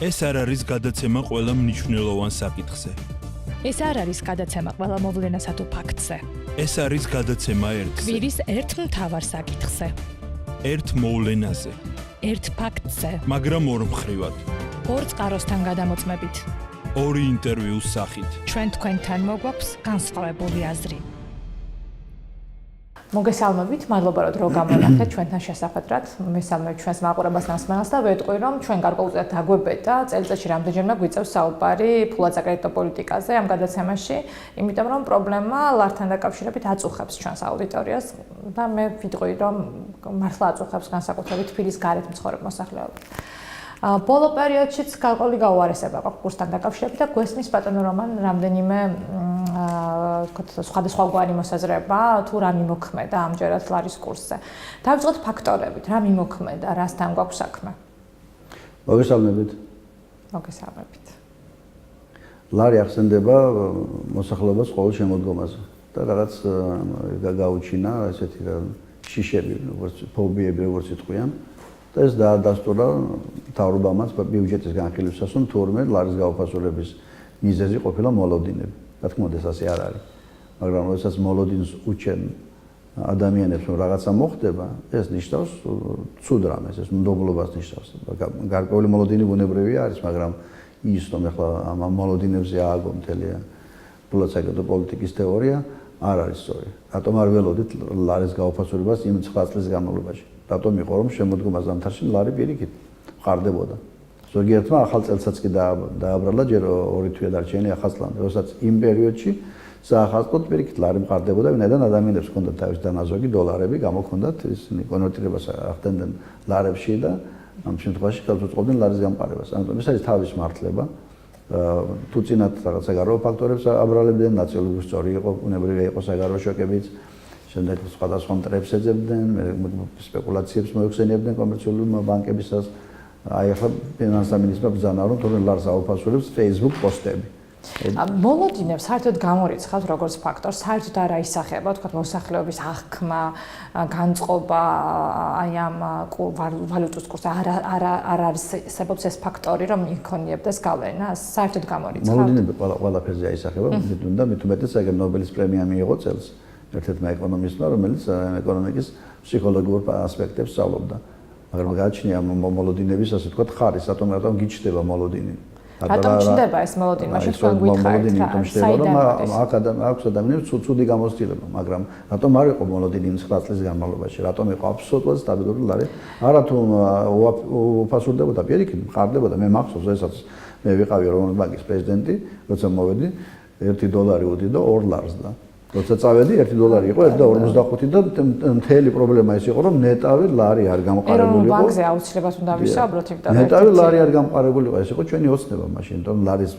ეს არ არის გადაცემა ყველა მნიშვნელოვან საკითხზე. ეს არ არის გადაცემა ყველა მოვლენასა თუ ფაქტზე. ეს არის გადაცემა ერთზე. კვირის ერთ მთავარ საკითხზე. ერთ მოვლენაზე. ერთ ფაქტზე. მაგრამ ორ მხრივად. ორ წყაროსთან გადამოწმებით. ორი ინტერვიუს სახით. ჩვენ თქვენთან მოგვაქვს განსხვავებული აზრი. მოგესალმებით, მადლობა რომ დრო გამონახეთ ჩვენთან შესახვედრად. მესალმებით ჩვენს მაყურებელს ნასმენელს და ვეტყვი რომ ჩვენ გარკვეულწილად დაგვებედა წელიწადში რამდენჯერმე გვიწევს საუბარი ფულად საკრედიტო პოლიტიკაზე ამ გადაცემაში, იმიტომ რომ პრობლემა ლართან დაკავშირებით აწუხებს ჩვენს აუდიტორიას და მე ვიტყვი რომ მართლა აწუხებს განსაკუთრებით თბილის გარეთ მცხოვრებ მოსახლეობას. ბოლო პერიოდშიც გარკვეული გაუარესება აქვს კურსთან დაკავშირებით და გვესმის ბატონო რომან რამდენიმე სხვადასხვაგვარი მოსაზრება თუ რა მიმოქმედა ამჯერად ლარის კურსზე. დავიწყოთ ფაქტორებით, რა მიმოქმედა, რასთან გვაქვს საქმე. მოგესალმებით. მოგესალმებით. ლარი ახსენდება მოსახლეობას ყოველ შემოდგომაზე და რაღაც გაუჩინა ესეთი შიშები, როგორც ფობიები, როგორც იტყვიან. და ეს დაადასტურა მთავრობამაც ბიუჯეტის განხილვისას, რომ თურმე ლარის გაუფასურების მიზეზი ყოფილა მოლოდინები. რა თქმა უნდა, ეს ასე არ არის. მაგრამ როდესაც მოლოდინს უჩენ ადამიანებს, რომ რაღაცა მოხდება, ეს ნიშნავს ცუდ რამეს, ეს მდობლობას ნიშნავს. გარკვეული მოლოდინი ბუნებრივი არის, მაგრამ ის რომ ახლა ამ მოლოდინებზე ააგო მთელი ფულად საკრედიტო პოლიტიკის თეორია არ არის სწორი. რატომ არ ველოდით ლარის გაუფასურებას იმ 9 წლის განმავლობაში? რატომ იყო რომ შემოდგომა ზამთარში ლარი პირიქით ხარდებოდა. ზოგიერთმა ახალ წელსაც კი დააბრალა ჯერ 2 თვე დარჩენილი ახალწლამდე, როდესაც იმ პერიოდში საახალწლოდ პირიქით ლარი მყარდებოდა, ვინაიდან ადამიანებს ჰქონდათ თავის დანაზოგი დოლარები, გამოქონდათ ისინი კონვერტირებას ახდენდნენ ლარებში და ამ შემთხვევაში გადაწყვეტდნენ ლარის გამყარებას. ამიტომ ეს არის თავის მართლება. თუ წინათ რაღაცა გარკვეულ ფაქტორებს აბრალებდნენ, ნაწილობრივ სწორი იყო, ბუნებრივი იყო საგარეო შოკებიც. შემდეგ სხვადასხვა მტრებს ეძებდნენ, სპეკულაციებს მოეხსენიებდნენ კომერციული ბანკებისას. აი ახლა ფინანსთა მინისტრმა ბრძანა რომ თორემ ლარს აუფასურებს Facebook პოსტები. მოლოდინებს საერთოდ გამორიცხავთ როგორც ფაქტორს, საერთოდ არ აისახება, თქვა მოსახლეობის აღქმა, განწყობა, აი ამ ვალუტის კურსზე არ არსებობს ეს ფაქტორი, რომ იქონიებდეს გავლენას, საერთოდ გამორიცხავთ. მოლოდინები ყველაფერზე აისახება, მით უმეტეს ეგრე ნობელის პრემია მიიღო წელს. ერთ-ერთმა ეკონომისტმა, რომელიც ეკონომიკის ფსიქოლოგიურ ასპექტებს სწავლობდა. მაგრამ გააჩნია მოლოდინების, ასე ვთქვათ, ხარის, რატომ გიჩნდება მოლოდინი. რატომ ჩნდება ეს მოლოდინი? მაშინ თქვენ გითხარით რა, საიდან აქვს ადამიანებს ცუდი გამოცდილება, მაგრამ რატომ არ იყო მოლოდინი 9 წლის განმავლობაში? რატომ იყო აბსოლუტურად სტაბილური ლარი? არა თუ უფასურდებოდა, პირიქით, მყარდებოდა. მე მახსოვს, როდესაც მე ვიყავი ეროვნული ბანკის პრეზიდენტი, როცა მოვედი, 1 დოლარი უდიდო 2 ლარს და როცა წავედი 1 დოლარი იყო 1.45 და მთელი პრობლემა ის იყო რომ ნეტავი ლარი არ გამყარებული იყო. ბანკზე აუცილებლად უნდა ვისაუბროთ, იმიტომ რომ ნეტავი ლარი არ გამყარებული იყო, ეს იყო ჩვენი ოცნება მაშინ, რომ ლარის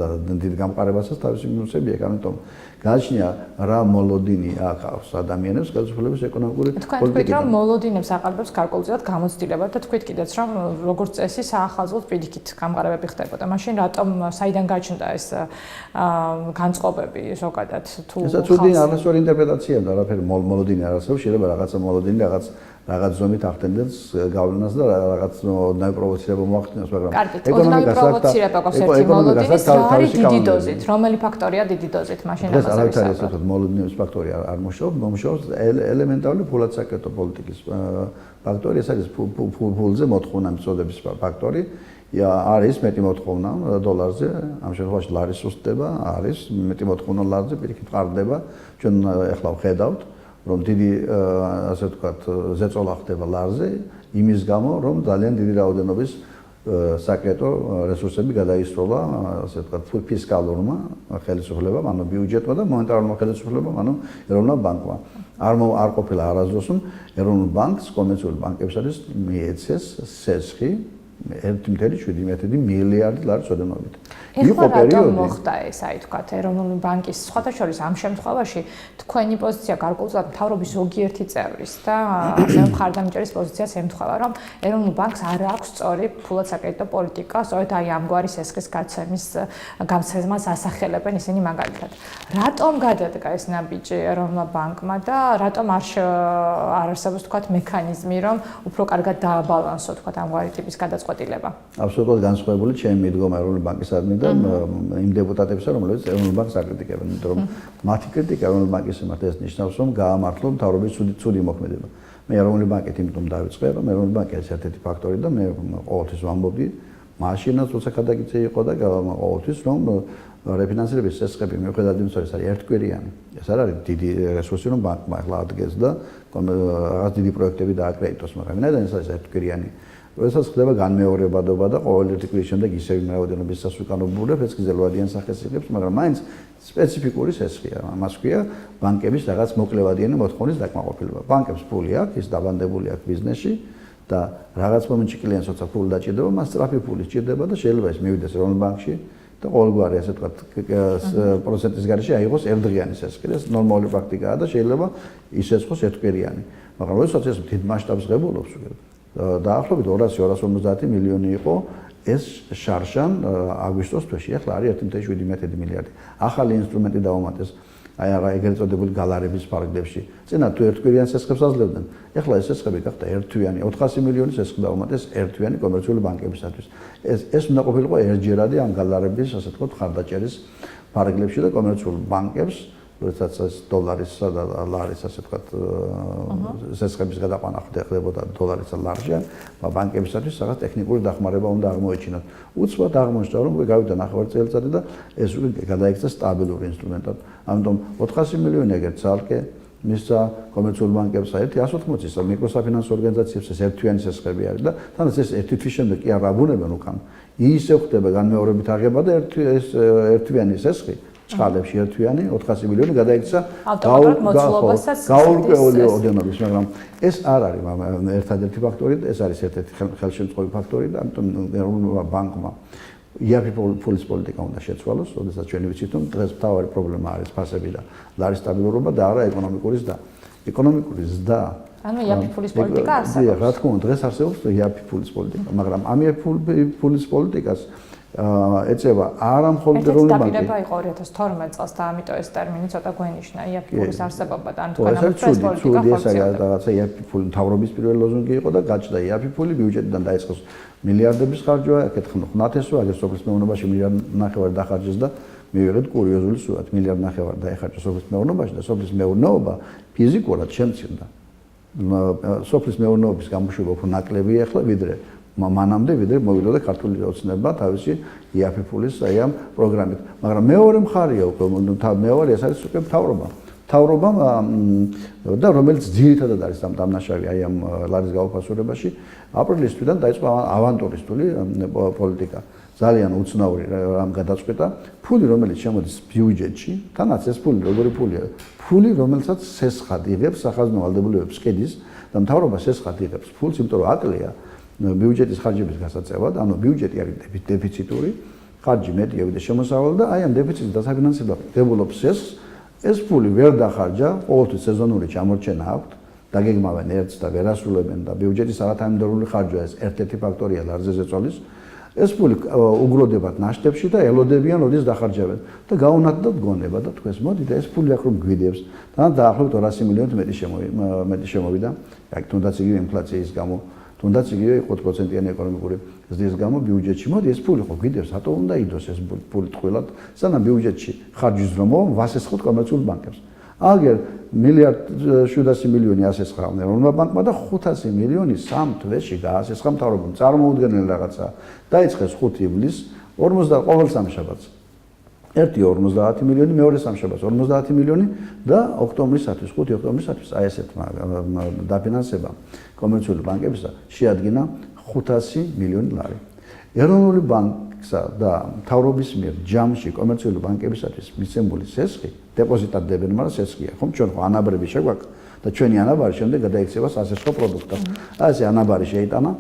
და დიდ გამყარებასაც თავისი მინუსები აქვს, ამიტომ გააჩნია რა მოლოდინი აქვს ადამიანებს გაძლიერების ეკონომიკური პოლიტიკიდან. თქვენ თქვით რომ მოლოდინებს აყალიბებს გარკვეულწილად გამოცდილება და თქვით კიდეც რომ როგორც წესი საახალწლოდ პირიქით გამყარებები ხდებოდა. მაშინ რატომ საიდან გაჩნდა ეს განწყობები ზოგადად თუ ეს ცუდი არასწორი ინტერპრეტაციაა და არაფერი მოლოდინი არ არსებობს, შეიძლება რაღაცა მოლოდინი რაღაც ზომით ახდენდეს გავლენას და რაღაც ოდნავ პროვოცირება მოახდინოს, მაგრამ ეკონომიკას პროვოცირება აქვს ერთი მოლოდინის არის დიდი დოზით, რომელი ფაქტორია დიდი დოზით მაშინ ამას არის ვთქვათ მოლოდინის ფაქტორი არ მომშობს ელემენტარული ფულად საკრედიტო პოლიტიკის ფაქტორი, ეს არის ფულზე მოთხოვნა მიწოდების ფაქტორი. არის მეტი მოთხოვნა დოლარზე, ამ შემთხვევაში ლარი სუსტდება, არის მეტი მოთხოვნა ლარზე, პირიქით ყარდება. ჩვენ ახლა ვხედავთ, რომ დიდი ასე ვთქვათ ზეწოლა ხდება ლარზე, იმის გამო, რომ ძალიან დიდი რაოდენობის საკრედიტო რესურსები გადაისროლა, ასე ვთქვათ, ფისკალურმა ხელისუფლებამ, ანუ ბიუჯეტმა და მონეტარულმა ხელისუფლებამ, ანუ ეროვნულ ბანკმა. არ ყოფილა არასდროს, რომ ეროვნულ ბანკს კომერციული ბანკებისათვის მიეცეს სესხი 1.7 მილიარდი ლარის ოდენობით. იყო პერიოდი. მოხდა ეს, აი თქვათ, ეროვნული ბანკის სხვათა შორის ამ შემთხვევაში თქვენი პოზიცია გარკვეულწილად მთავრობის ზოგიერთი წევრის და ასევე მხარდამჭერის პოზიციას ემთხვევა, რომ ეროვნულ ბანკს არ აქვს სწორი ფულად საკრედიტო პოლიტიკა, სწორედ აი ამგვარი სესხის გამცემას ასახელებენ ისინი მაგალითად. რატომ გადადგა ეს ნაბიჯი ეროვნულმა ბანკმა და რატომ არ არსებობს თქვათ მექანიზმი, რომ უფრო კარგად დააბალანსო თქვათ ამგვარი ტიპის გადაწყვეტილება? აბსოლუტურად განსხვავებული ჩემი მიდგომა ეროვნული ბანკისადმი და იმ დეპუტატებისა, რომლებიც ეროვნულ ბანკს აკრიტიკებენ, იმიტომ რომ მათი კრიტიკა ეროვნულ ბანკის მიმართ ეს ნიშნავს, რომ გაამართლო მთავრობის ცუდი მოქმედება. მე ეროვნული ბანკით იმიტომ დავიწყე, რომ ეროვნული ბანკი არის ერთ-ერთი ფაქტორი და მე ყოველთვის ვამბობდი, მაშინაც როცა გადაგიწე იყო და ყოველთვის რომ რეფინანსირების სესხები მიუხედავად იმისა, რომ ეს არის ერთკვირიანი. ეს არ არის დიდი რესურსი, რომ ბანკმა ახლა ადგეს და რაღაც დიდი პროექტები დააკრედიტოს, მაგრამ ვინაიდან ეს არის ერთკვირიანი. როდესაც ხდება განმეორებადობა და ყოველ ერთი კვირის შემდეგ ისევ რაოდენობის სასუკანობრებს, ეს გიზელვადიან სახეს იღებს, მაგრამ მაინც სპეციფიკური სესხია. ამას ქვია ბანკების რაღაც მოკლევადიანი მოთხოვნის დაკმაყოფილება. ბანკებს ფული აქვს, ის დაბანდებული აქვს ბიზნესში და რაღაც მომენტში კლიენტს როცა ფული დაჭირდება, მას სწრაფი ფული სჭირდება და შეიძლება ეს მივიდეს ეროვნულ ბანკში და ყოველგვარი ასე ვთქვათ პროცენტის გარეშე აიღოს ერთდღიანი სესხი. ეს ნორმალური პრაქტიკაა და შეიძლება ისესხოს ერთკვირიანი. მაგრამ როდესაც ეს დიდ მასშტაბს ღებულობს, დაახლოებით 200-250 მილიონი იყო ეს შარშან აგვისტოს თვეში. ახლა არის 1.7 მილიარდი. ახალი ინსტრუმენტი დაუმატეს აი რა ეგრეთ წოდებული გალარების ფარგლებში. წინა თუ ერთკვირიან სესხებს აძლევდნენ. ახლა ეს სესხები გახდა ერთთვიანი, 400 მილიონი სესხი დაუმატეს ერთთვიანი კომერციული ბანკებისათვის. ეს უნდა ყოფილიყო ერთჯერადი ამ გალარების, ასე ვთქვათ, ხარდაჭერის ფარგლებში და კომერციულ ბანკებს, როდესაც ეს დოლარისა და ლარის, ასე ვთქვათ, სესხების გადაყვანა ხდებოდა დოლარისა და ლარში, ბანკებისათვის რაღაც ტექნიკური დახმარება უნდა აღმოეჩინათ. უცბად აღმოჩნდა, რომ გავიდა ნახევარწელიწადი და ეს გადაიქცა სტაბილური ინსტრუმენტად. ამიტომ 400 მილიონი ეგრეთ ძალკე მისცა კომერციულ ბანკებს 180-ის მიკროსაფინანსო ორგანიზაციებს ეს ერთთვიანი სესხები არის და თანაც ეს ერთი თვის შემდეგ კი არ აბუნებენ უკან. ისევ ხდება განმეორებით აღება და ერთთვიანი სესხი წყალებში ერთთვიანი 400 მილიონი გადაიქცა გაურკვეველი ოდენობის, მაგრამ ეს არ არის ერთადერთი ფაქტორი, ეს არის ერთ-ერთი ხელშემწყობი ფაქტორი და ამიტომ ეროვნულმა ბანკმა იაფი ფულის პოლიტიკა უნდა შეცვალოს, როდესაც ჩვენი ვიცით, რომ დღეს მთავარი პრობლემა არის ფასები და ლარის სტაბილურობა და არა ეკონომიკური ზრდა. ეკონომიკური ზრდა ანუ იაფი ფულის პოლიტიკა არსებობს. დიახ, რა თქმა უნდა, დღეს არსებობს იაფი ფულის პოლიტიკა, მაგრამ ამ იაფი ფულის პოლიტიკას ეწევა არა მხოლოდ ეროვნული ბანკი. დაპირება იყო 2012 წელს და ამიტომ ეს ტერმინი ცოტა გვენიშნა იაფი ფულის არსებობა და ან თქვენ ამ პრეს პოლიტიკა ხორციელდება. რაღაცა იაფი ფული მთავრობის პირველი ლოზუნგი იყო და გაჩნდა იაფი ფული ბიუჯეტიდან დაიწყოს მილიარდების ხარჯვა, აკეთხმ ხნათესო, აგერ სოფლის მეურნეობაში მილიარდ დახარჯეს და მივიღეთ კურიოზული სურათი, მილიარდ დაიხარჯა სოფლის მეურნეობაში და სოფლის მეურნეობა ფიზიკურად შემცირდა. სოფლის მეურნეობის გამოშვება უფრო ნაკლებია ახლა ვიდრე მანამდე მოვიდოდა ქართული ოცნება თავისი იაფი ფულის აი ამ პროგრამით. მაგრამ მეორე მხარეა უკვე მეორე ეს არის უკვე მთავრობა. მთავრობამ და რომელიც ძირითადად არის ამ დამნაშავე აი ამ ლარის გაუფასურებაში აპრილის თვიდან დაიწყო ავანტურისტული პოლიტიკა. ძალიან უცნაური რამ გადაწყვეტა ფული რომელიც შემოდის ბიუჯეტში, თანაც ეს ფული როგორი ფულია? ფული რომელსაც სესხად იღებს სახაზინო ვალდებულებებს კედის და მთავრობა სესხად იღებს ფულს, იმიტომ რომ აკლია ბიუჯეტის ხარჯების გასაწევად, ანუ ბიუჯეტი არის დეფიციტური, ხარჯი მეტია ვიდრე შემოსავალი და აი ამ დეფიციტის დასაფინანსებლად ღებულობს სესხს. ეს ფული ვერ დახარჯა, ყოველთვის სეზონური ჩამორჩენა აქვს, დაგეგმავენ ერთს და ვერ ასრულებენ და ბიუჯეტის არათანმიმდევრული ხარჯვა ეს ერთ-ერთი ფაქტორია ლარზე ზეწოლის. ეს ფული უგროდებათ ნაშტებში და ელოდებიან, როდის დახარჯავენ და გაუნათლდათ გონება და თქვენს მოდით ეს ფული აქ რომ გვიდებს და დაახლოებით 200 მილიონით მეტი შემოვიდა, აი თუნდაც იგივე ინფლაციის გამო, თუნდაც იგივე 5%-იანი ეკონომიკური ზრდის გამო ბიუჯეტში მოდი ეს ფული ხო გვიდებს, რატო უნდა იდოს ეს ფული ტყუილად, სანამ ბიუჯეტში ხარჯის ძრომა ვასესხოთ კომერციულ ბანკებს. აგერ მილიარდ 700 მილიონი ასესხა ეროვნულმა ბანკმა და 500 მილიონი სამ თვეში გაასესხა მთავრობამ. წარმოუდგენელი რაღაცა. დაიწყეს 5 ივლისს 50 ყოველ სამშაბათს. ერთი 50 მილიონი, მეორე სამშაბათს 50 მილიონი და ოქტომბრისათვის, 5 ოქტომბრისათვის აი ესეთ დაფინანსება კომერციული ბანკებისა შეადგინა 500 მილიონი ლარი. ეროვნული ბანკსა და მთავრობის მიერ ჯამში კომერციული ბანკებისათვის მიცემული სესხი დეპოზიტად დებენ, მაგრამ სესხია, ხომ ჩვენ ხო ანაბრები შეგვაქვს და ჩვენი ანაბარი შემდეგ გადაიქცევა სასესხო პროდუქტად. აი ესე ანაბარი შეიტანა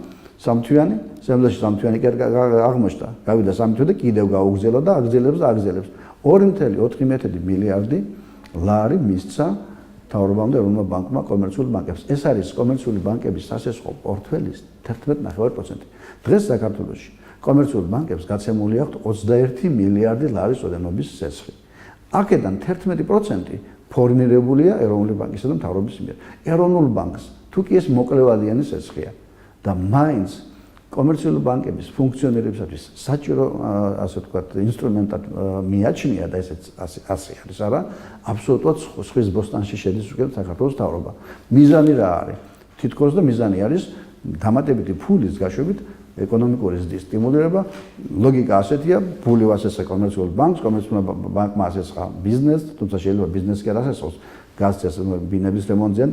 სამთვიანი, სემლაში სამთვიანი აღმოჩნდა, გავიდა სამთვიანი და კიდევ გაუგზელო და აგზელებს. 2.4 მილიარდი ლარი მისცა მთავრობამ და ეროვნულ ბანკმა კომერციული ბანკებს. ეს არის კომერციული ბანკების სასესხო პორტფელის 11.9%. დღეს საქართველოში კომერციული ბანკებს გაცემული აქვთ 21 მილიარდი ლარის ოდენობის სესხი. აქედან 11% ფორმირებულია ეროვნული ბანკისა და მთავრობის მიერ. ეროვნულ ბანკს თუ კი ეს მოკლევადიანი სესხია და მაინც კომერციული ბანკების ფუნქციონირებისათვის საჭირო ასე ვთქვათ ინსტრუმენტად მიაჩნია და ესეც ასე არის არა აბსოლუტურად სხვის ბოსტანში შედის უკვე საქართველოს მთავრობა. მიზანი რა არის? თითქოს და მიზანი არის დამატებითი ფულის გაშვებით ეკონომიკური ზრდის სტიმულირება. ლოგიკა ასეთია, ფული ვასესხა კომერციულ ბანკს, კომერციულ ბანკმა ასესხა ბიზნესს, თუმცა შეიძლება ბიზნესი კი არ ასესხოს. გასცეს ბინების რემონტზე ან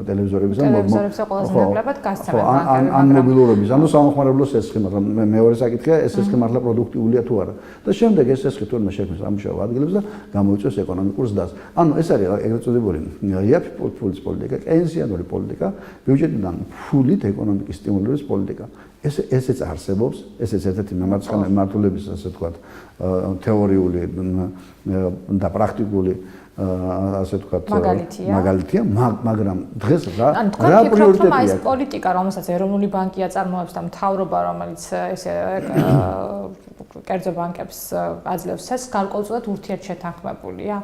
ტელევიზორების ყველაზე ნაკლებად გასცემენ ან მობილურობის, ანუ სამხმარებლო სესხი, მაგრამ მეორე საკითხია, ეს სესხი მართლა პროდუქტიულია თუ არა. და შემდეგ ეს სესხი თურმე შექმნის ამუშავო ადგილებს და გამოიწვევს ეკონომიკურ ზრდას. ანუ ეს არის ეგრეთ წოდებული იაფი ფულის პოლიტიკა, კეინსიანური პოლიტიკა, ბიუჯეტიდან ფულით ეკონომიკის სტიმულირების პოლიტიკა. ესეც არსებობს, ესეც ერთ-ერთი მემარცხენებლების ასე ვთქვათ თეორიული და პრაქტიკული ასე ვთქვათ მაგალითია, მაგრამ დღეს რა პრიორიტეტია? ეს პოლიტიკა, რომელსაც ეროვნული ბანკი აწარმოებს და მთავრობა, რომელიც ესე კერძო ბანკებს აძლევს, ეს გარკვეულწილად ურთიერთშეთანხმებულია.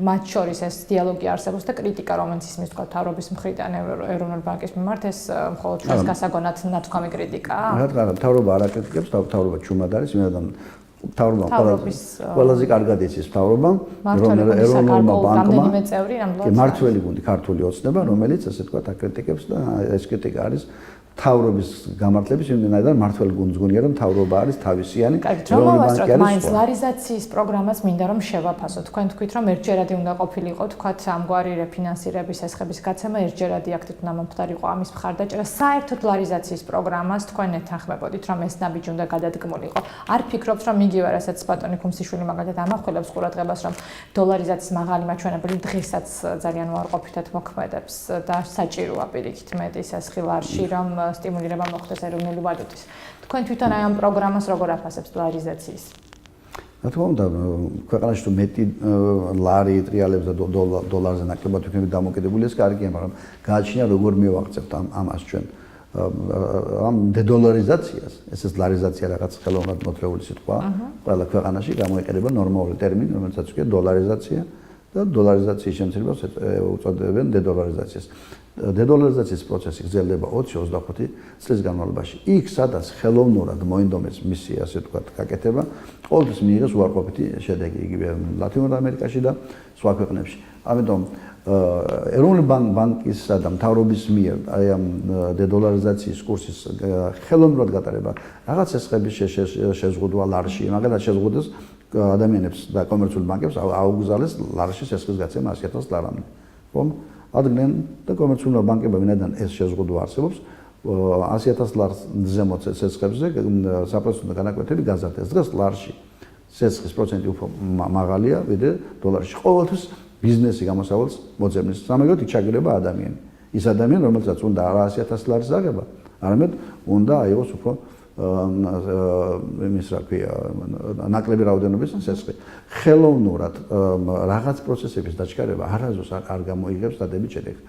მათ შორის ეს დიალოგი არსებობს და კრიტიკა, რომელიც ისმის თქვა მთავრობის მხრიდან ეროვნული ბანკის მიმართ, ეს მხოლოდ ჩვენს გასაგონად ნათქვამი კრიტიკაა. რა მთავრობა არ აკრიტიკებს, მთავრობა ჩუმად არის, ვინაიდან მთავრობა ყველაზე კარგად იცის მთავრობამ, ეროვნულმა ბანკმა მმართველი გუნდი ქართული ოცნება, რომელიც ასე ვთქვათ აკრიტიკებს და ეს კრიტიკა არის მთავრობის გამართლების იმდენადან მმართველ გუნდს გონია რომ მთავრობა არის თავისიანი ეროვნული ბანკი არის. მაინც ლარიზაციის პროგრამას მინდა რომ შევაფასო. თქვენ თქვით რომ ერთჯერადი უნდა ყოფილიყო თქვათ ამგვარი რეფინანსირების ესხების გაცემა, ერთჯერადი აქტით უნდა მომხდარიყო ამის მხარდაჭერა. საერთოდ ლარიზაციის პროგრამას თქვენ ეთანხმებოდით რომ ეს ნაბიჯი უნდა გადადგმულიყო. არ ფიქრობთ რომ იგივე რასაც ბატონი ქუმსიშვილი მაგალითად ამახვილებს ყურადღებას რომ დოლარიზაციის მაღალი მაჩვენებელი დღესაც ძალიან უარყოფითად მოქმედებს და საჭიროა პირიქით მეტი სესხი ლარში რომ სტიმულირება მოხდეს ეროვნული ვალუტის. თქვენ თვითონ აი ამ პროგრამას როგორ აფასებთ ლარიზაციის? რა თქმა უნდა, ქვეყანაში თუ მეტი ლარი ტრიალებს და დოლარზე ნაკლებად ვიქნებით დამოკიდებული, ეს კარგია, მაგრამ გააჩნია როგორ მივაღწევთ ამას ჩვენ. ამ დედოლარიზაციას, ესეც ლარიზაცია რაღაც ხელოვნურად მოთხრეული სიტყვა, ყველა ქვეყანაში გამოიყენება ნორმალური ტერმინი, რომელსაც ქვია დოლარიზაცია და დოლარიზაციის შემცირებას უწოდებენ დედოლარიზაციას. დედოლარიზაციის პროცესი გრძელდება 20-25 წლის განმავლობაში. იქ, სადაც ხელოვნურად მოინდომეს მისი ასე ვთქვათ გაკეთება, ყოველთვის მიიღეს უარყოფითი შედეგი იგივე ლათინურ ამერიკაში და სხვა ქვეყნებში. ამიტომ ეროვნული ბანკისა და მთავრობის მიერ აი ამ დედოლარიზაციის კურსის ხელოვნურად გატარება რაღაც ესხების შეზღუდვა ლარში, მაგალითად შეზღუდეს ადამიანებს და კომერციულ ბანკებს აუგზავნეს ლარში სესხის გაცემა 100,000 ლარამდე. ხომ? ადგნენ და კომერციულმა ბანკებმა ვინაიდან ეს შეზღუდვა არსებობს 100,000 ლარს ზემოთ სესხებზე საპროცენტო განაკვეთები გაზარდეს. დღეს ლარში სესხის პროცენტი უფრო მაღალია ვიდრე დოლარში. ყოველთვის ბიზნესი გამოსავალს მოძებნის. სამაგეროდ იქ ჩაგირება ადამიანი. ის ადამიანი, რომელსაც უნდა არა 100,000 ლარის აღება, არამედ უნდა აიღოს უფრო იმის რა ქვია, ნაკლები რაოდენობის სესხი. ხელოვნურად რაღაც პროცესების დაჩქარება არასდროს არ გამოიღებს დადებით შედეგს.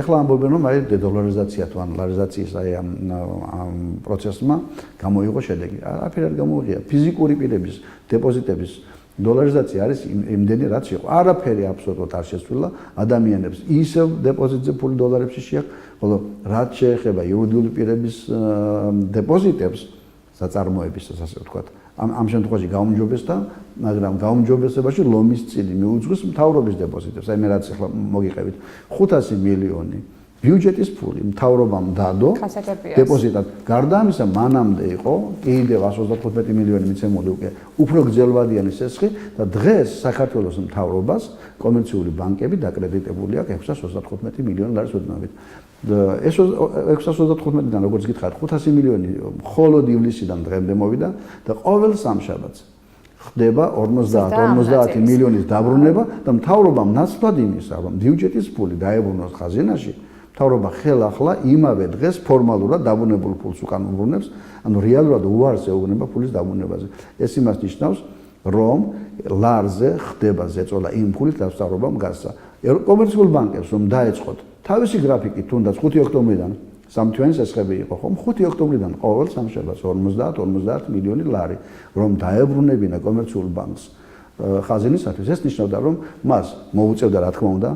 ეხლა ამბობენ რომ აი დედოლარიზაცია თუ ან ლარიზაციის აი ამ პროცესმა გამოიღო შედეგი. არაფერი არ გამოიღია. ფიზიკური პირების დეპოზიტების დოლარიზაცია არის იმდენი რაც იყო. არაფერი აბსოლუტურად არ შესწვილა ადამიანებს. ისევ დეპოზიტზე ფული დოლარებში შეაქვს, ხოლო რაც შეეხება იურიდიული პირების დეპოზიტებს, საწარმოების ასე ვთქვათ. ამ შემთხვევაში გაუმჯობესდა, მაგრამ გაუმჯობესებაში ლომის წილი მიუძღვის მთავრობის დეპოზიტებს. აი მე რაც ახლა მოგიყევით 500 მილიონი ბიუჯეტის ფული მთავრობამ დადო დეპოზიტად. გარდა ამისა, მანამდე იყო კიდევ 135 მილიონი მიცემული უფრო გრძელვადიანი სესხი და დღეს საქართველოს მთავრობას კომერციული ბანკები დაკრედიტებული აქვს 635 მილიონი ლარის ოდენობით. ეს 635-დან როგორც გითხარით, 500 მილიონი მხოლოდ ივლისიდან დღემდე მოვიდა და ყოველ სამშაბათს ხდება 50 მილიონის დაბრუნება და მთავრობამ ნაცვლად იმისა, რომ ბიუჯეტის ფული დაებრუნოს ხაზინაში, მთავრობა ხელახლა იმავე დღეს ფორმალურად დაბუნებულ ფულს უკან უბრუნებს, ანუ რეალურად უარს ეუბნება ფულის დაბრუნებაზე. ეს იმას ნიშნავს, რომ ლარზე ხდება ზეწოლა იმ ფულით, რაც მთავრობამ გასცა. კომერციულ ბანკებს რომ დაეწყოთ თავისი გრაფიკით, თუნდაც 5 ოქტომბრიდან სამთვიანი სესხები იყო, ხომ 5 ოქტომბრიდან ყოველ სამშაბათს 50 მილიონი ლარი, რომ დაებრუნებინა კომერციულ ბანკს ხაზინისათვის, ეს ნიშნავდა, რომ მას მოუწევდა, რა თქმა უნდა,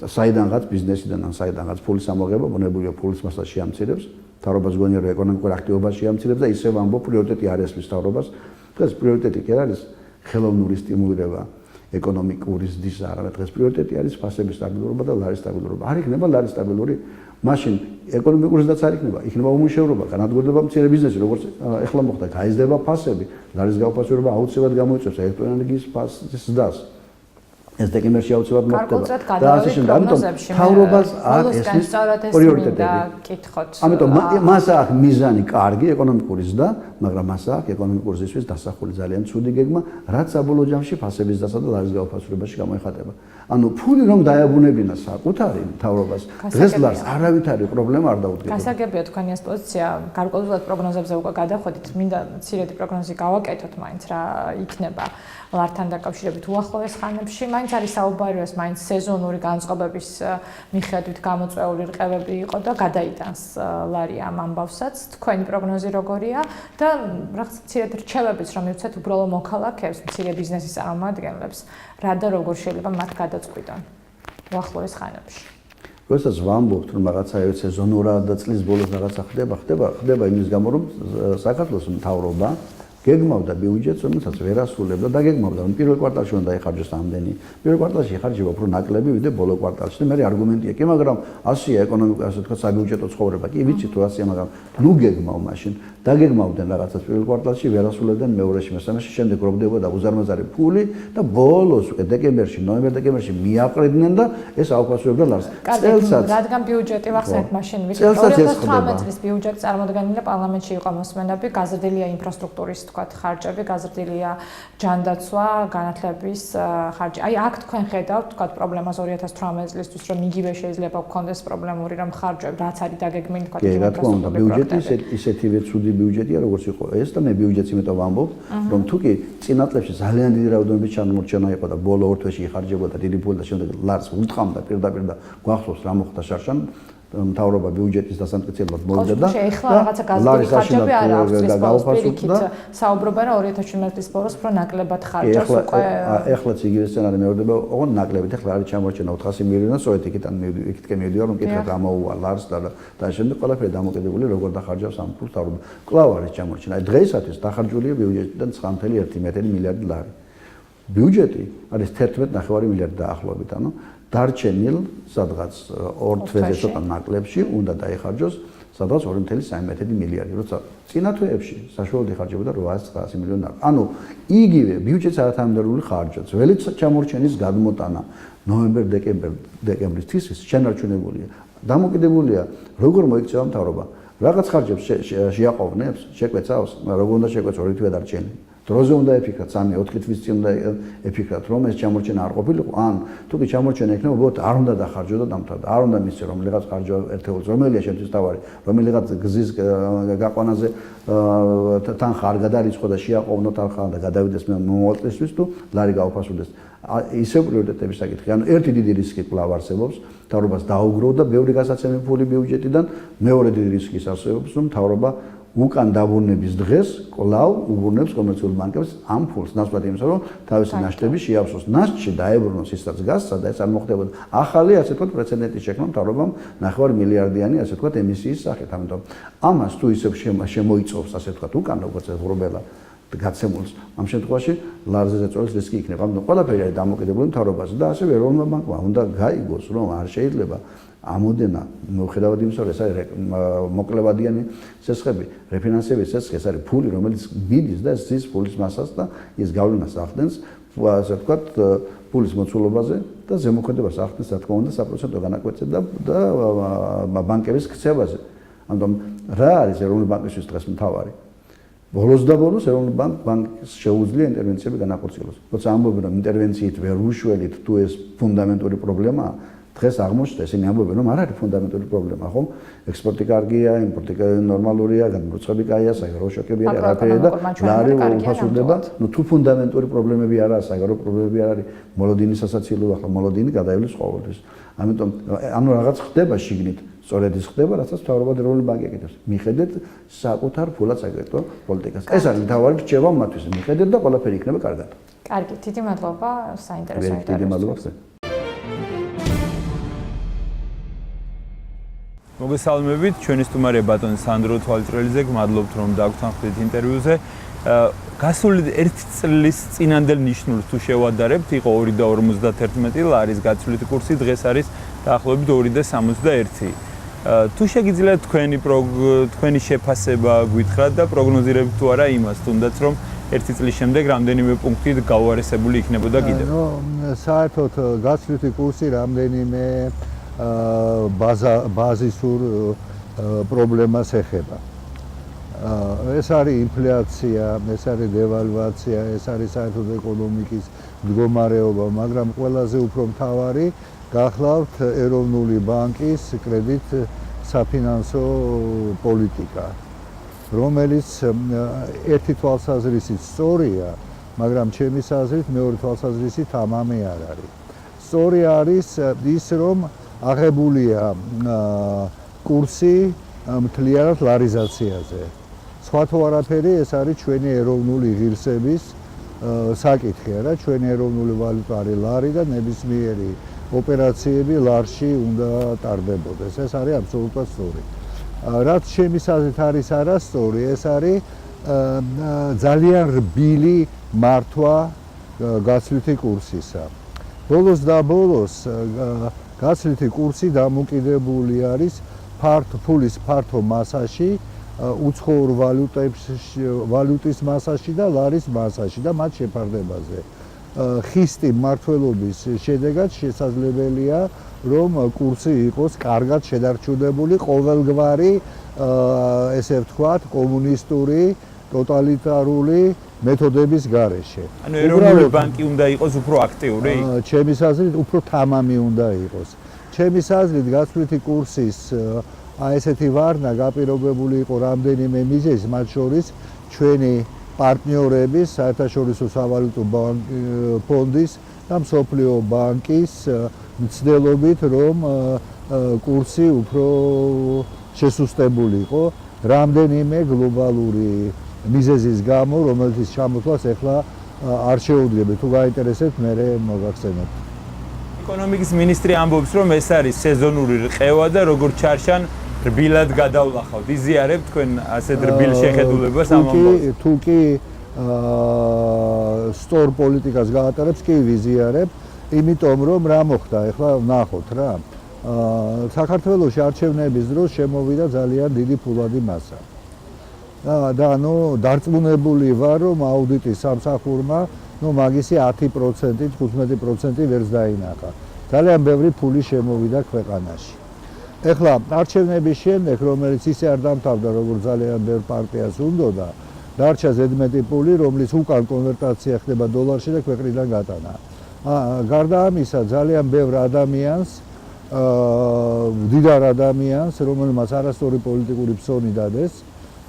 საიდანღაც ბიზნესიდან ან საიდანღაც ფულის ამოღება, ბუნებრივია ფულის მასა შეამცირებს, მთავრობას გონია რომ ეკონომიკურ აქტივობას შეამცირებს და ისევ ამბობ პრიორიტეტი არ ესმის მთავრობას. დღეს პრიორიტეტი კი არ არის ხელოვნური სტიმულირება ეკონომიკური ზრდის არამედ დღეს პრიორიტეტი არის ფასების სტაბილურობა და ლარის სტაბილურობა. არ იქნება ლარის სტაბილური, მაშინ ეკონომიკური ზრდაც არ იქნება, იქნება უმუშევრობა, განადგურდება მცირე ბიზნესი, როგორც ეხლა მოხდა, გაიზრდება ფასები, ლარის გაუფასურება აუცილებლად გამოიწვევს ელექტროენერგიის ფასის ზრდას. ეს დეკემბერში აუცილებლად მოხდება. და ასე შემდეგ, ამიტომ მთავრობას არ ესმის პრიორიტეტები. ამიტომ მას აქვს მიზანი კარგი ეკონომიკური ზრდა, მაგრამ მას აქვს ეკონომიკური ზრდისთვის დასახული ძალიან ცუდი გეგმა, რაც საბოლოო ჯამში ფასების ზრდასა და ლარის გაუფასურებაში გამოიხატება. ანუ ფული რომ დაებრუნებინა საკუთარი მთავრობას, დღეს ლარს არავითარი პრობლემა არ დაუდგება. გასაგებია თქვენი ეს პოზიცია, გარკვეულად პროგნოზებზე უკვე გადახვედით, მინდა მცირედი პროგნოზი გავაკეთოთ მაინც რა იქნება ლართან დაკავშირებით უახლოეს ხანებში. მაინც არის საუბარი, ეს მაინც სეზონური განწყობების მიხედვით გამოწვეული რყევები იყო და გადაიტანს ლარი ამ ამბავსაც. თქვენი პროგნოზი როგორია და რაღაც მცირედ რჩევებიც რომ მივცეთ უბრალო მოქალაქეებს, მცირე ბიზნესის წარმომადგენლებს, რა და როგორ შეიძლება მათ გადაწყვიტონ უახლოეს ხანებში. როდესაც ვამბობთ, რომ რაღაცა სეზონურად და წლის ბოლოს რაღაცა ხდება იმის გამო, რომ საქართველოს მთავრობა გეგმავდა ბიუჯეტს, რომელსაც ვერ ასრულებდა და გეგმავდა, რომ პირველ კვარტალში უნდა იხარჯოს ამდენი. პირველ კვარტალში იხარჯება უფრო ნაკლები, ვიდრე ბოლო კვარტალში. და მე არგუმენტია კი, მაგრამ ასია ეკონომიკა, ასე თქვა, საბიუჯეტო ცხოვრება. კი, ვიცით თუ ასია, მაგრამ ნუ გეგმავ მაშინ. დაგეგმავდნენ რაღაცას პირველ კვარტალში, ვერ ასრულებდნენ მეორეში, მესამეში, შემდეგ გროვდებოდა უზარმაზარი ფული და ბოლოს უკვე დეკემბერში, ნოემბერ-დეკემბერში მიაყრიდნენ და ეს აუფასურებდა ლარს. წელსაც რადგან ბიუჯეტი ვახსენეთ მაშინ, ვიცით 2018 წლის ბიუჯეტი წარმოდგენილი პარლამენტში იყო მოსმენები, გაზრდილია ინფრასტრუქტურის თქვათ ხარჯები, გაზრდილია ჯანდაცვა, განათლების ხარჯი. აი აქ თქვენ ხედავთ თქვათ პრობლემას 2018 წლისთვის, რომ იგივე შეიძლება გქონდეს პრობლემური რომ ხარჯები, რაც არის დაგეგმილი თქვათ რა თქმა უნდა, ბიუჯეტი ისეთივე ცუდი ბიუჯეტია, როგორც იყო ეს და მე ბიუჯეტს იმიტომ ვამბობ, რომ თუ კი წინა წლებში ძალიან დიდი რაოდენობის ჩამორჩენა იყო და ბოლო ორ თვეში იხარჯებოდა დიდი ფული და შემდეგ ლარს უტყამდა პირდაპირ და გვახსოვს რა მოხდა შარშან მთავრობა ბიუჯეტის დასამტკიცებლად მოვიდა და ეხლა რაღაცა გაზრდილი ხარჯები არ აქვს წლის ბოლოს პირიქით საუბრობენ რომ 2017 წლის ბოლოს უფრო ნაკლებად ხარჯავს უკვე ეხლაც იგივე სცენარი მეორდება, ოღონდ ნაკლებით ეხლა არის ჩამორჩენა 400 მილიონი და სწორედ იქითკენ მივიდივარ რომ კითხვა გამოუვა ლარს და შემდეგ ყველაფერი დამოკიდებული როგორ დახარჯავს ამ ფულს მთავრობა. კვლავ არის ჩამორჩენა. აი დღეისათვის დახარჯულია ბიუჯეტიდან 9.1 მილიარდი ლარი. ბიუჯეტი არის 11.5 მილიარდი დაახლოებით, ანუ დარჩენილ სადღაც ორ თვეზე ცოტა ნაკლებში უნდა დაიხარჯოს სადღაც 2.3 მილიარდი, როცა წინა თვეებში საშუალოდ იხარჯებოდა 800-900 მილიონი. ანუ იგივე ბიუჯეტის არათანმიმდევრული ხარჯა, ძველი ჩამორჩენის გადმოტანა ნოემბერ-დეკემბრის თვის შენარჩუნებულია. დამოკიდებულია როგორ მოიქცევა მთავრობა. რაღაც ხარჯებს შეაყოვნებს, შეკვეცავს, როგორ უნდა შეკვეცო, ორი თვე დარჩენილი. დროზე უნდა ეფიქრათ, 3-4 თვის წინ უნდა ეფიქრათ, რომ ეს ჩამორჩენა არ ყოფილიყო, ან თუ კი ჩამორჩენა იქნება, უბრალოდ არ უნდა დახარჯო და დამთავრდა. არ უნდა მისცე რომელიღაც ხარჯვა ერთეულს, რომელია შენთვის თავარი, რომელიღაც გზის გაყვანაზე თანხა არ გადარიცხო და შეაყოვნო თანხა და გადავიდეს მომავალ წლისთვის თუ ლარი გაუფასურდეს. ისევ პრიორიტეტების საკითხი. ანუ ერთი დიდი რისკი კვლავ არსებობს, მთავრობას დაუგროვდა ბევრი გასაცემი ფული ბიუჯეტიდან, მეორე დიდი რისკი არსებობს, რომ მთავრობა უკან დაბრუნების დღეს კვლავ უბრუნებს კომერციულ ბანკებს ამ ფულს, ნაცვლად იმისა, რომ თავისი ნაშთები შეავსოს. ნაშთში დაებრუნოს ისაც გასცა და ეს არ მოხდებოდა. ახალი, ასე ვთქვათ, პრეცედენტი შექმნა მთავრობამ 9 მილიარდიანი, ასე ვთქვათ, ემისიის სახით. ამიტომ ამას თუ ისევ შემოიწოვს, ასე ვთქვათ, უკან როგორც ღრუბელა გაცემულს, ამ შემთხვევაში ლარზე ზეწოლის რისკი იქნება. ამიტომ ყველაფერი არის დამოკიდებული მთავრობაზე და ასევე ეროვნულმა ბანკმა უნდა გაიგოს, რომ არ შეიძლება ამოდენა მოუხედავად იმისა, რომ ეს არის მოკლებადიანი სესხები, რეფინანსების სესხი, ეს არის ფული, რომელიც მიდის და ზის ფულის მასას და ის გავლენას ახდენს, ასე ვთქვათ, ფულის მოცულობაზე და ზემოქმედებას ახდენს, რა თქმა უნდა, საპროცენტო განაკვეთზე და ბანკების ქცევაზე. ამიტომ რა არის ეროვნული ბანკისთვის დღეს მთავარი? ბოლოს და ბოლოს ეროვნული ბანკს შეუძლია ინტერვენციები განახორციელოს. როცა ამბობენ, რომ ინტერვენციით ვერ უშველით თუ ეს ფუნდამენტური პრობლემაა, დღეს აღმოჩნდა ესენი ამბობენ რომ არ არის ფუნდამენტური პრობლემა, ხო? ექსპორტი კარგია, იმპორტი ნორმალურია, განმროწები კაია, საგარეო შოკები არის, არაფერი და ლარი უფასურდება. ნუ თუ ფუნდამენტური პრობლემები არ არის, საგარეო პრობლემები არ არის, მოლოდინის ასაცილო, ახლა მოლოდინი გადაივლის ყოველთვის. ამიტომ ანუ რაღაც ხდება შიგნით, სწორედ ის ხდება, რასაც მთავრობა ეროვნული ბანკი აკეთებს. მიხედეთ საკუთარ ფულად საკრედიტო პოლიტიკას. ეს არის მთავარი რჩევა მათთვის. მიხედეთ და ყველაფერი იქნება კარგად. კარგი, დიდი მადლობა, საინტერესო ინტერვიუსთვის. დიდი მადლობა ხზე. მოგესალმებით, ჩვენი სტუმარია ბატონი სანდრო თვალჭრელიძე, გმადლობთ რომ დაგვთანხმდით ინტერვიუზე. გასული 1 წლის წინანდელ ნიშნულს თუ შევადარებთ, იყო 2.51 ლარის გაცვლითი კურსი, დღეს არის დაახლოებით 2.61. თუ შეგიძლიათ თქვენი შეფასება გითხრათ და პროგნოზირებთ თუ არა იმას, თუნდაც რომ 1 წლის შემდეგ რამდენიმე პუნქტით გაუარესებული იქნებოდა კიდევ? საერთოდ გაცვლითი კურსი რამდენიმე ბაზისურ პრობლემას ეხება. ეს არის ინფლაცია, ეს არის დევალვაცია, ეს არის საერთოდ ეკონომიკის მდგომარეობა, მაგრამ ყველაზე უფრო მთავარი გახლავთ ეროვნული ბანკის კრედიტ საფინანსო პოლიტიკა, რომელიც ერთი თვალსაზრისით სწორია, მაგრამ ჩემის აზრით მეორე თვალსაზრისით ამამე არ არის. სწორი არის ის, რომ აღებულია კურსი მთლიანად ლარიზაციაზე. სხვა თუ არაფერი, ეს არის ჩვენი ეროვნული ღირსების საკითხი, რა, ჩვენი ეროვნული ვალუტა არის ლარი და ნებისმიერი ოპერაციები ლარში უნდა ტარდებოდეს. ეს არის აბსოლუტურად სწორი. რაც ჩემის აზრით არის არასწორი, ეს არის ძალიან რბილი მართვა გაცვლითი კურსისა. ბოლოს და ბოლოს გაცვლითი კურსი დამოკიდებული არის ფულის ფართო მასაში, უცხოურ ვალუტის მასაში და ლარის მასაში და მათ შეფარდებაზე. ხისტი მმართველობის შედეგად შესაძლებელია, რომ კურსი იყოს კარგად შედარჩუნებული ყოველგვარი, ესე ვთქვათ, კომუნისტური, ტოტალიტარული მეთოდების გარეშე. ანუ ეროვნული ბანკი უნდა იყოს უფრო აქტიური? ჩემის აზრით უფრო თამამი უნდა იყოს. ჩემის აზრით გაცვლითი კურსის ესეთი ვარნა გაპირობებული იყო რამდენიმე მიზეზით, მათ შორის ჩვენი პარტნიორების, საერთაშორისო სავალუტო ფონდის და მსოფლიო ბანკის მცდელობით, რომ კურსი უფრო შესუსტებულიყო რამდენიმე გლობალური მიზეზის გამო, რომელიც ჩამოთვლას ახლა არ შეუძლებელია. თუ გაინტერესებთ, მე მოგახსენებთ. ეკონომიკის მინისტრი ამბობს, რომ ეს არის სეზონური რყევა და როგორც ჩარშან რბილად გადავლახავთ. იზიარებთ თქვენ ასეთ რბილ შეხედულებას ამ ამბავს? თუ კი სწორ პოლიტიკას გაატარებს, კი ვიზიარებ, იმიტომ რომ რა მოხდა, ახლა ვნახოთ რა. საქართველოში არჩევნების დროს შემოვიდა ძალიან დიდი ფულადი მასა. და დარწმუნებული ვარ, რომ აუდიტის სამსახურმა მაგისი 10%, 15% ვერც დაინახა. ძალიან ბევრი ფული შემოვიდა ქვეყანაში. ეხლა არჩევნების შემდეგ, რომელიც ისე არ დამთავრდა, როგორც ძალიან ბევრ პარტიას უნდოდა, დარჩა ზედმეტი ფული, რომლის უკან კონვერტაცია ხდება დოლარში და ქვეყნიდან გატანა. გარდა ამისა, ძალიან ბევრ ადამიანს, მდიდარ ადამიანს, რომელმაც არასწორი პოლიტიკური ფსონი დადეს,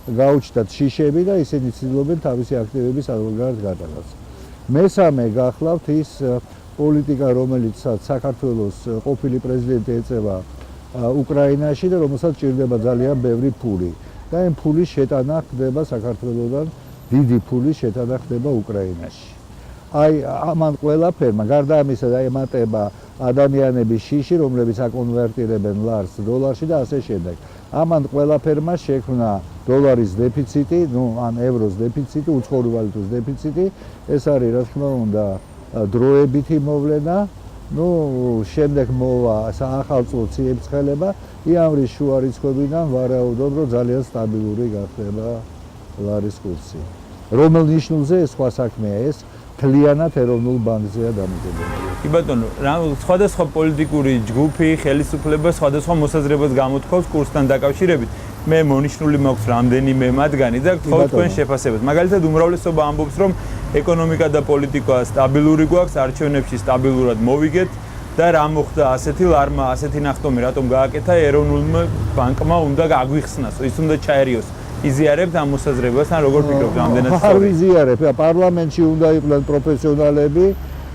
გაუჩნდათ შიშები და ისინი ცდილობენ თავისი აქტივების ადგილგარეთ გატანას. მესამე გახლავთ ის პოლიტიკა, რომელიც საქართველოს ყოფილი პრეზიდენტი ეწევა უკრაინაში და რომელსაც ჭირდება ძალიან ბევრი ფული. და ამ ფულის შეტანა ხდება საქართველოსთან, დიდი ფულის შეტანა ხდება უკრაინაში. აი ამან ყველაფერმა, გარდა ამისა ემატება ადამიანების შიში, რომლებიც აკონვერტირებენ ლარს დოლარში და ასე შემდეგ. ამან ყველაფერმა შექმნა დოლარის დეფიციტი, ან ევროს დეფიციტი, უცხოური ვალუტის დეფიციტი. ეს არის, რა თქმა უნდა, დროებითი მოვლენა. შემდეგ მოვა საახალწლო ციებ-ცხელება, იამრის შუა რიცხვებიდან ვარაუდობ, რომ ძალიან სტაბილური გახდება ლარის კურსი. რომელ ნიშნულზე ეს სხვა საქმეა, ეს მთლიანად ეროვნულ ბანკზეა დამოკიდებული. კი ბატონო, სხვადასხვა პოლიტიკური ჯგუფი, ხელისუფლება სხვადასხვა მოსაზრებას გამოთქვავს კურსთან დაკავშირებით. მე მონიშნული მაქვს რამდენიმე მათგანი და გთხოვთ თქვენ შეფასებას. მაგალითად, უმრავლესობა ამბობს, რომ ეკონომიკა და პოლიტიკა სტაბილური გვაქვს, არჩევნებში სტაბილურად მოვიგეთ. და რა მოხდა ასეთი ლარმა, ასეთი ნახტომი რატომ გააკეთა ეროვნულმა ბანკმა უნდა გაგვიხსნას, ის უნდა ჩაერიოს. იზიარებთ ამ მოსაზრებას ან როგორ ფიქრობთ ამდენად სწორი? არ ვიზიარებ, პარლამენტში უნდა იყვნენ პროფესიონალები,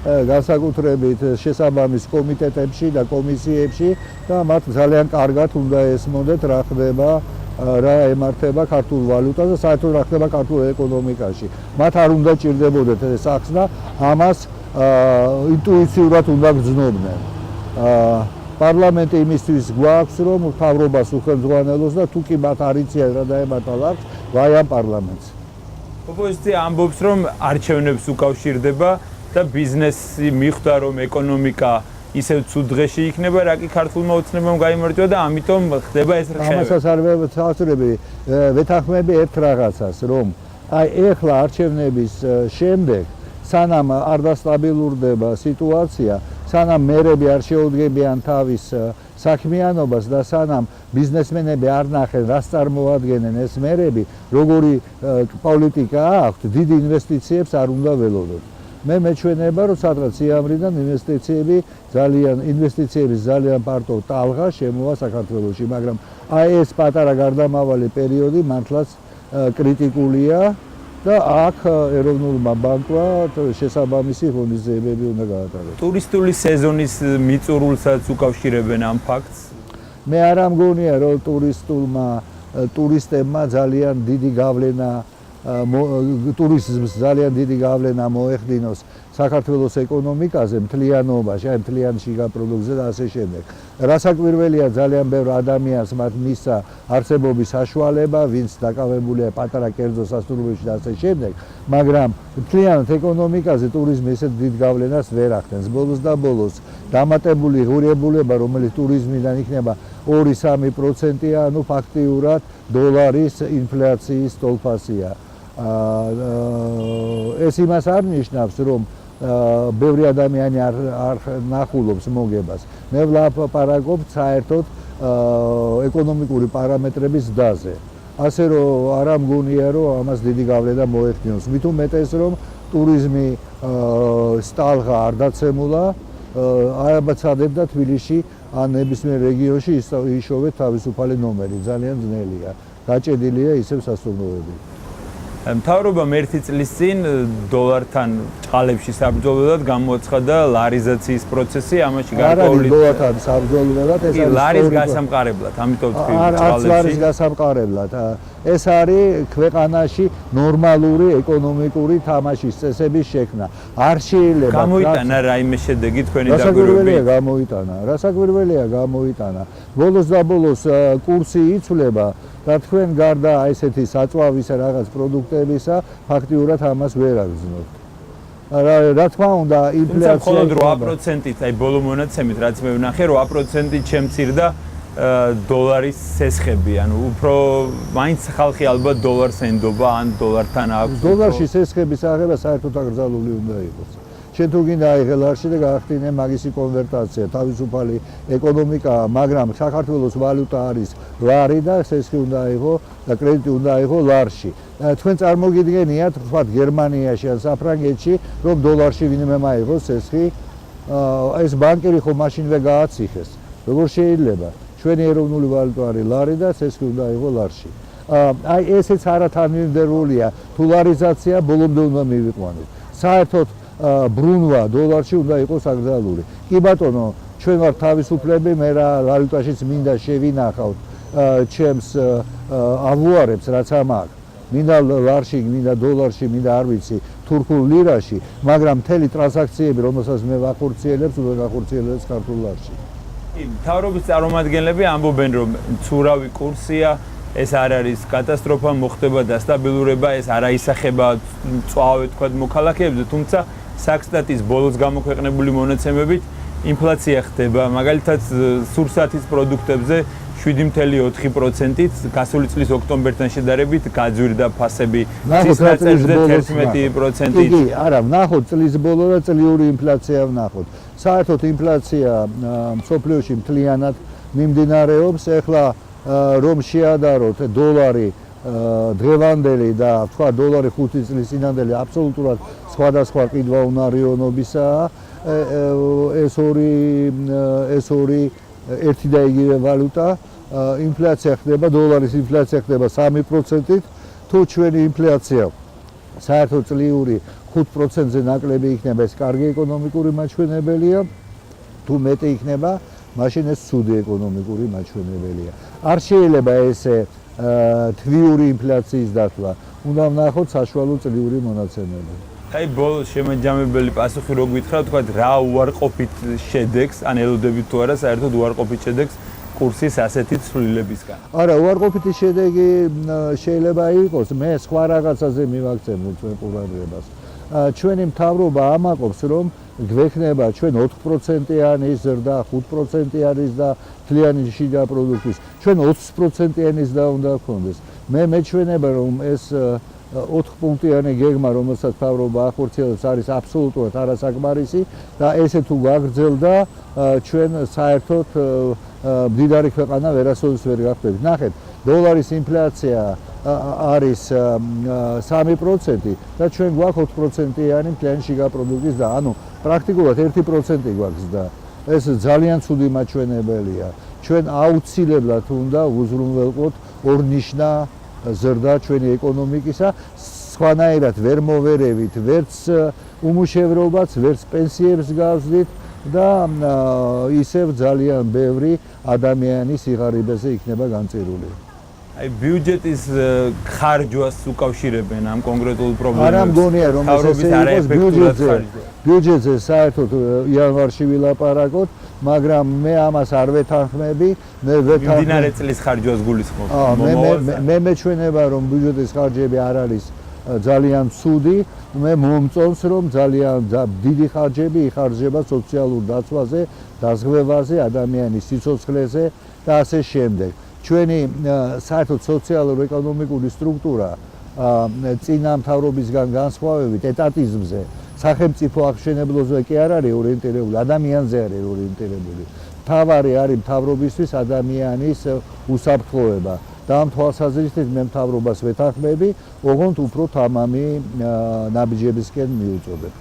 განსაკუთრებით შესაბამის კომიტეტებში და კომისიებში და მათ ძალიან კარგად უნდა ესმოდეთ რა ხდება, რა ემართება ქართულ ვალუტას და საერთოდ რა ხდება ქართულ ეკონომიკაში. მათ არ უნდა ჭირდებოდეთ ეს ახსნა, ამას ინტუიციურად უნდა გრძნობდნენ. პარლამენტი იმისთვის გვაქვს, რომ მთავრობას უხელმძღვანელოს და თუ კი მათ არ იციან რა დაემართა ლარს, ვაი ამ პარლამენტს. ოპოზიცია ამბობს, რომ არჩევნებს უკავშირდება და ბიზნესი მიხვდა, რომ ეკონომიკა ისევ ცუდ დღეში იქნება, რა კი ქართულმა ოცნებამ გაიმარჯვა და ამიტომ ხდება ეს რხევი. ამასაც არ ვეცხოვრები, ვეთანხმები ერთ რაღაცას, რომ აი ეხლა არჩევნების შემდეგ სანამ არ დასტაბილურდება სიტუაცია, სანამ მერები არ შეუდგებიან თავის საქმიანობას და სანამ ბიზნესმენები არ ნახენ, რას წარმოადგენენ ეს მერები, როგორი პოლიტიკა აქვთ, დიდი ინვესტიციებს არ უნდა ველოდოთ. მე მეჩვენება, რომ სადღაც იამვრიდან ინვესტიციების ძალიან ფართო ტალღა შემოვა საქართველოში, მაგრამ აი ეს პატარა გარდამავალი პერიოდი მართლაც კრიტიკულია და აქ ეროვნულმა ბანკმა შესაბამისი ღონისძიებები უნდა გაატაროს. ტურისტული სეზონის მიწურულსაც უკავშირებენ ამ ფაქტს. მე არ ამგონია, რომ ტურისტებმა ძალიან დიდი გავლენა ტურიზმს ძალიან დიდი გავლენა მოეხდინოს საქართველოს ეკონომიკაზე, მთლიანობაში, აი მთლიან შიგა პროდუქტზე და ასე შემდეგ. რასაკვირველია, ძალიან ბევრ ადამიანს მათ მისცა არსებობის საშუალება, ვინც დაკავებულია პატარა კერძო სასტუმროებში და ასე შემდეგ, მაგრამ მთლიანად ეკონომიკაზე ტურიზმი ესეთ დიდ გავლენას ვერ ახდენს. ბოლოს და ბოლოს დამატებული ღირებულება, რომელიც ტურიზმიდან იქნება 2-3%, ანუ ფაქტიურად დოლარის ინფლაციის ტოლფასია. ეს იმას არ ნიშნავს, რომ ბევრი ადამიანი არ ნახულობს მოგებას. მე ვლაპარაკობ საერთოდ ეკონომიკური პარამეტრების ზრდაზე. ასე რომ არ ამგონია, რომ ამას დიდი გავლენა მოეხდინოს. მით უმეტეს, რომ ტურიზმი სტალღა არ დაცემულა, ააბაცადებდა თბილისში ან ნებისმიერ რეგიონში იშოვეთ თავისუფალი ნომერი, ძალიან ძნელია. გაჭედილია ისევ სასტუმროები. მთავრობამ ერთი წლის წინ დოლართან ჭყალებში საბრძოლველად გამოაცხადა ლარიზაციის პროცესი, ამაში გარკვეული დოლართან საბრძოლველად ეს არის ლარის გასამყარებლად, ამიტომ თქვი ჭყალებში ლარის გასამყარებლად. ეს არის ქვეყანაში ნორმალური ეკონომიკური თამაშის წესების შექმნა. არ შეიძლება გამოიტანა რაიმე შედეგი თქვენი დაგვირგვებით? რასაკვირველია გამოიტანა. ბოლოს და ბოლოს კურსი იცვლება და თქვენ გარდა ესეთი საწვავისა რაღაც პროდუქტებისა ფაქტიურად ამას ვერ აგრძნობთ. რა თქმა უნდა, ინფლაცია მხოლოდ 8%-ით, აი ბოლო მონაცემით, რაც მე ვნახე, 8%-ით შემცირდა დოლარის სესხები, ანუ უფრო მაინც ხალხი ალბათ დოლარს ენდობა ან დოლართან აქვს. დოლარში სესხების აღება საერთოდ აკრძალული უნდა იყოს. შენ თუ გინდა აიღე ლარში და გაახდინე მაგისი კონვერტაცია, თავისუფალი ეკონომიკაა, მაგრამ საქართველოს ვალუტა არის ლარი და სესხი უნდა აიღო და კრედიტი უნდა აიღო ლარში. თქვენ წარმოგიდგენიათ, თქვათ გერმანიაში ან საფრანგეთში, რომ დოლარში ვინმე მაიღოს სესხი, ეს ბანკერი ხო მაშინვე გააციხეს. როგორ შეიძლება? ჩვენი ეროვნული ვალუტა არის ლარი და სესხი უნდა აიღო ლარში. აი ესეც არათანმიმდევრულია, თუ ლარიზაცია ბოლომდე უნდა მივიყვანოთ. საერთოდ ბრუნვა დოლარში უნდა იყოს აკრძალული. კი ბატონო, ჩვენ ვართ თავისუფლები, მე რა ვალუტაშიც მინდა შევინახავთ ჩემს ავუარებს, რაც ამაქვს. მინდა ლარში, მინდა დოლარში, მინდა არ ვიცი, თურქულ ლირაში, მაგრამ მთელი ტრანზაქციები, რომელსაც მე ვახორციელებს, უნდა გახორციელდეს ქართულ ლარში. მთავრობის წარმომადგენლები ამბობენ, რომ მცურავი კურსია, ეს არ არის კატასტროფა, მოხდება დასტაბილურება, ეს არ აისახება მწვავე თქვა მოქალაქეებზე, თუმცა საქსტატის ბოლოს გამოქვეყნებული მონაცემებით ინფლაცია ხდება, მაგალითად სურსათის პროდუქტებზე 7.4%-ით, გასული წლის ოქტომბერთან შედარებით გაძვირდა ფასები, წლის ნაწილზე 11%-ით. კი, არა, ვნახოთ წლის ბოლო და წლიური ინფლაცია ვნახოთ. საერთოდ ინფლაცია მსოფლიოში მთლიანად მიმდინარეობს, ეხლა რომ შეადაროთ დოლარი დღევანდელი და თქვა დოლარი 5 წლის წინანდელი აბსოლუტურად სხვადასხვა ყიდვაუნარიონობისაა. ეს ორი ერთი და იგივე ვალუტა, ინფლაცია ხდება, დოლარის ინფლაცია ხდება 3%-ით, თუ ჩვენი ინფლაცია საერთო წლიური 5%-ზე ნაკლები იქნება, ეს კარგი ეკონომიკური მაჩვენებელია, თუ მეტი იქნება, მაშინ ეს ცუდი ეკონომიკური მაჩვენებელია. არ შეიძლება ესე თვიური ინფლაციის დათვლა, უნდა ვნახოთ საშუალო წლიური მონაცემები. აი ბოლოს შემაჯამებელი პასუხი რო გითხრა, თქვა რა უარყოფით შედეგს, ან ელოდებით თუ არა საერთოდ უარყოფით შედეგს კურსის ასეთი ცვლილებისგან. არა, უარყოფითი შედეგი შეიძლება იყოს, მე სხვა რაღაცაზე მივაქცევთ ჩვენ ყურადღებას. ჩვენი მთავრობა ამაყობს, რომ გვექნება ჩვენ 4%-იანი ზრდა, 5%-იანი და თლიანი შიგა პროდუქტის, ჩვენ 20%-იანი ზრდა უნდა გქონდეს. მე მეჩვენება, რომ ეს 4 პუნქტიანი გეგმა, რომელსაც მთავრობა ახორციელებს, არის აბსოლუტურად არასაკმარისი და ესე თუ გაგრძელდა, ჩვენ საერთოდ მდიდარი ქვეყანა ვერასოდეს ვერ გახდებით. ნახეთ, დოლარის ინფლაცია არის 3% და ჩვენ გვაქვს 4%-იანი მთლიანი შიგა პროდუქტის და ანუ პრაქტიკულად 1% გვაქვს და ეს ძალიან ცუდი მაჩვენებელია. ჩვენ აუცილებლად უნდა უზრუნველყოთ ორნიშნა ზრდა ჩვენი ეკონომიკისა, სხვანაირად ვერ მოვერევით, ვერც უმუშევრობას, ვერც პენსიებს გავზდით და ისევ ძალიან ბევრი ადამიანი სიღარიბეზე იქნება განწირული. აი ბიუჯეტის ხარჯვას უკავშირებენ ამ კონკრეტულ პრობლემებს. არა მგონია რომ ეს იყოს ბიუჯეტზე საერთოდ იანვარში ვილაპარაკოთ, მაგრამ მე ამას არ ვეთანხმები, მე მიმდინარე წლის ხარჯვას გულისხმობ. მე მეჩვენება რომ ბიუჯეტის ხარჯები არ არის ძალიან ცუდი, მე მომწონს რომ ძალიან დიდი ხარჯები იხარჯება სოციალურ დაცვაზე, დაზღვევაზე, ადამიანის სიცოცხლეზე და ასე შემდეგ. ჩვენი საერთოდ სოციალურ-ეკონომიკური სტრუქტურა წინა მთავრობისგან განსხვავებით ეტატიზმზე, სახელმწიფო აღშენებლობაზე კი არ არის ორიენტირებული, ადამიანზე არის ორიენტირებული. მთავარი არის მთავრობისთვის ადამიანის უსაფრთხოება. და ამ თვალსაზრისით მე მთავრობას ვეთანხმები, ოღონდ უფრო თამამი ნაბიჯებისკენ მიუწოდებ.